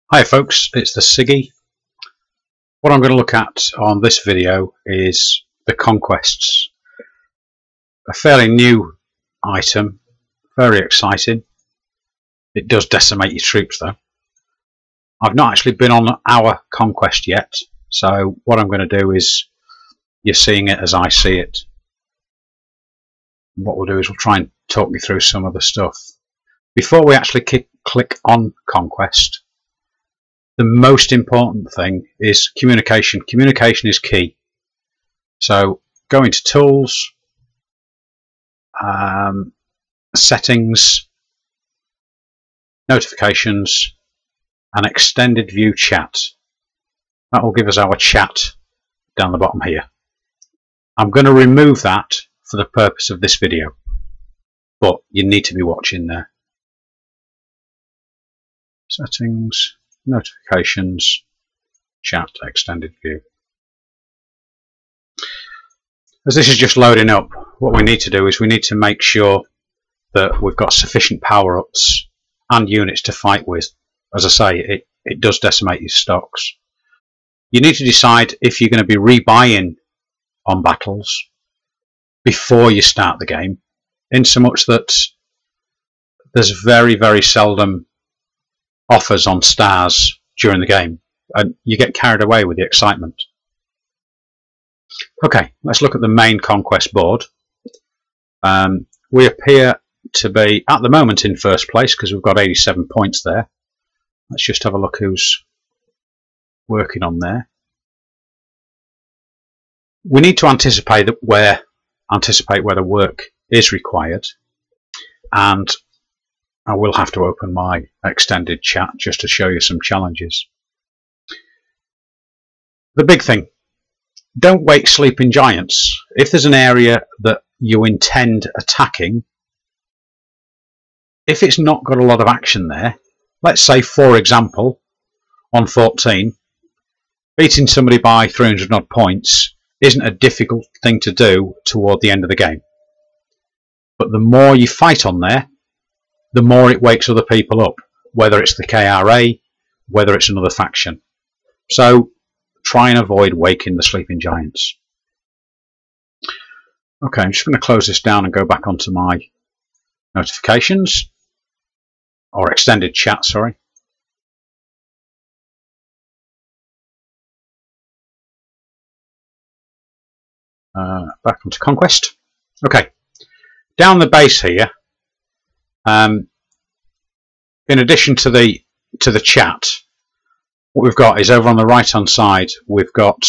Hi folks, it's the Siggy. What I'm going to look at on this video is the Conquests. A fairly new item, very exciting. It does decimate your troops though. I've not actually been on our Conquest yet, so what I'm going to do is you're seeing it as I see it. What we'll do is we'll try and talk you through some of the stuff. Before we actually click on Conquest, the most important thing is communication. Communication is key. So go into Tools, Settings, Notifications, and Extended View Chat. That will give us our chat down the bottom here. I'm going to remove that for the purpose of this video, but you need to be watching there. Settings, Notifications, Chat, Extended View. As this is just loading up, what we need to do is we need to make sure that we've got sufficient power-ups and units to fight with. As I say, it does decimate your stocks. You need to decide if you're going to be rebuying on battles before you start the game, in so much that there's very, very seldom offers on stars during the game and you get carried away with the excitement. Okay, let's look at the main Conquest board. We appear to be at the moment in first place because we've got 87 points there. Let's just have a look who's working on there. We need to anticipate where the work is required, and I will have to open my extended chat just to show you some challenges. The big thing, don't wake sleeping giants. If there's an area that you intend attacking, if it's not got a lot of action there, let's say for example on 14, beating somebody by 300 odd points isn't a difficult thing to do toward the end of the game. But the more you fight on there, the more it wakes other people up, whether it's the KRA, whether it's another faction. So try and avoid waking the sleeping giants. Okay, I'm just going to close this down and go back onto my notifications, or extended chat, sorry. Back onto Conquest. Okay, down the base here, in addition to the chat, what we've got is over on the right hand side we've got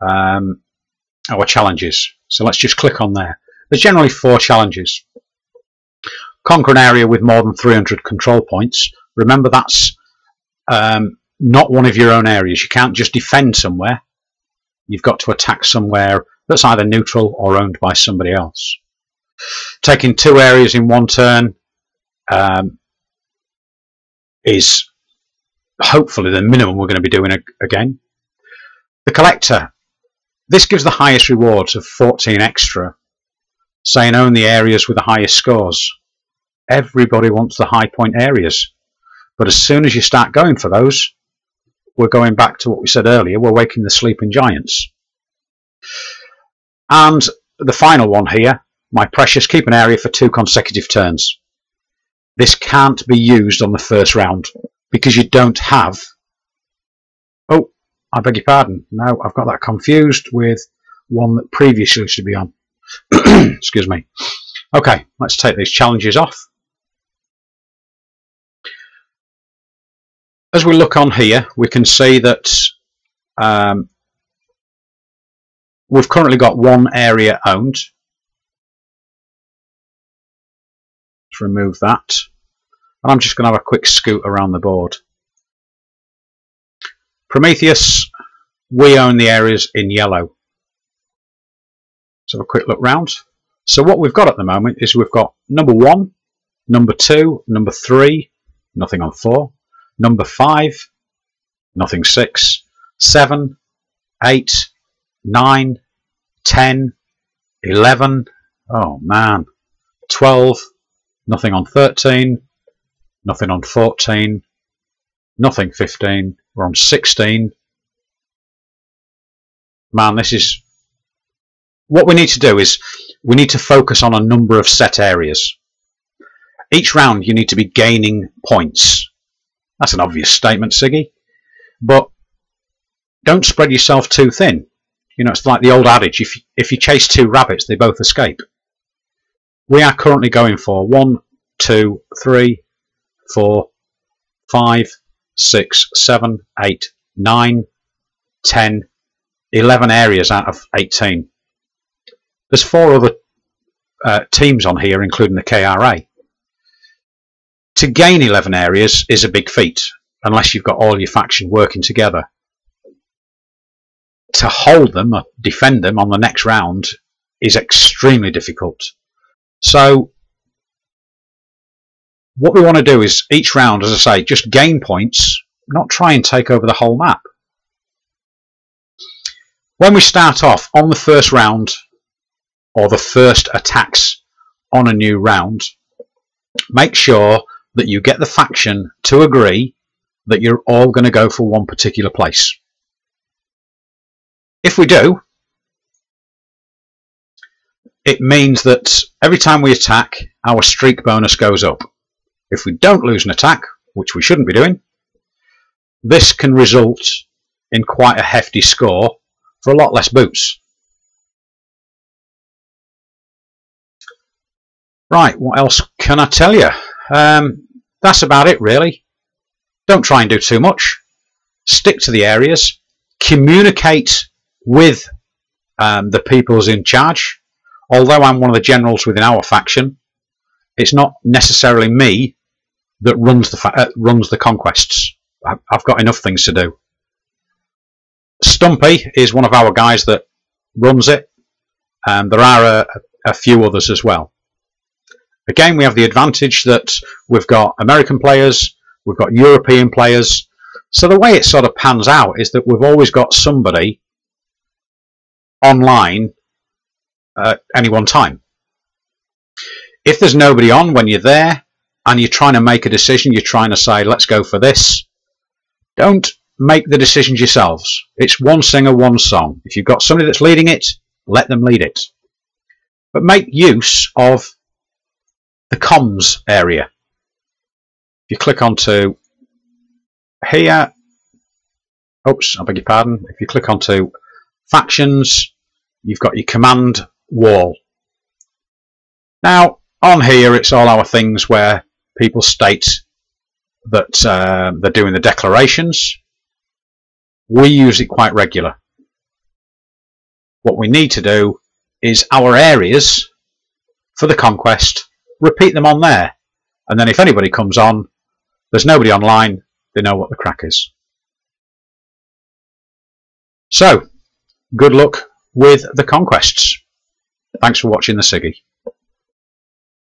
our challenges. So let's just click on there. There's generally 4 challenges. Conquer an area with more than 300 control points. Remember, that's not one of your own areas. You can't just defend somewhere. You've got to attack somewhere that's either neutral or owned by somebody else. Taking 2 areas in one turn is hopefully the minimum we're going to be doing again. The Collector. This gives the highest rewards of 14 extra, saying own the areas with the highest scores. Everybody wants the high point areas, but as soon as you start going for those, we're going back to what we said earlier, we're waking the sleeping giants. And the final one here, my precious, keep an area for 2 consecutive turns. This can't be used on the first round because you don't have... Oh, I beg your pardon. No, I've got that confused with one that previously used to be on. Excuse me. Okay, let's take these challenges off. As we look on here, we can see that we've currently got 1 area owned. Let's remove that. And I'm just going to have a quick scoot around the board. Prometheus, we own the areas in yellow. Let's have a quick look round. So what we've got at the moment is we've got number 1, number 2, number 3, nothing on 4, number 5, nothing 6, 7, 8, 9, 10, 11, oh man, 12, nothing on 13, nothing on 14, Nothing 15. We're on 16. Man, this is... What we need to do is we need to focus on a number of set areas. Each round you need to be gaining points. That's an obvious statement, Siggy. But don't spread yourself too thin. You know, it's like the old adage, if you chase two rabbits, they both escape. We are currently going for 1, 2, 3, 4, 5, 6, 7, 8, 9, 10, 11 areas out of 18. There's 4 other teams on here, including the KRA. To gain 11 areas is a big feat, unless you've got all your faction working together. To hold them, or defend them on the next round, is extremely difficult. So what we want to do is each round, as I say, just gain points, not try and take over the whole map. When we start off on the first round, or the first attacks on a new round, make sure that you get the faction to agree that you're all going to go for one particular place. If we do, it means that every time we attack, our streak bonus goes up. If we don't lose an attack, which we shouldn't be doing, this can result in quite a hefty score for a lot less boots. Right, what else can I tell you? That's about it, really. Don't try and do too much. Stick to the areas. Communicate with the people who's in charge. Although I'm one of the generals within our faction, it's not necessarily me that runs the conquests. I've got enough things to do. Stumpy is one of our guys that runs it. There are a few others as well. Again, we have the advantage that we've got American players, we've got European players. So the way it sort of pans out is that we've always got somebody online at any one time. If there's nobody on when you're there and you're trying to make a decision, you're trying to say, let's go for this, don't make the decisions yourselves. It's one singer, one song. If you've got somebody that's leading it, let them lead it. But make use of the comms area. If you click onto here, oops, I beg your pardon, if you click onto factions, you've got your command wall. Now on here it's all our things where people state that they're doing the declarations. We use it quite regular. What we need to do is our areas for the conquest, repeat them on there, and then if anybody comes on, there's nobody online, they know what the crack is. So good luck with the conquests. Thanks for watching the Siggy.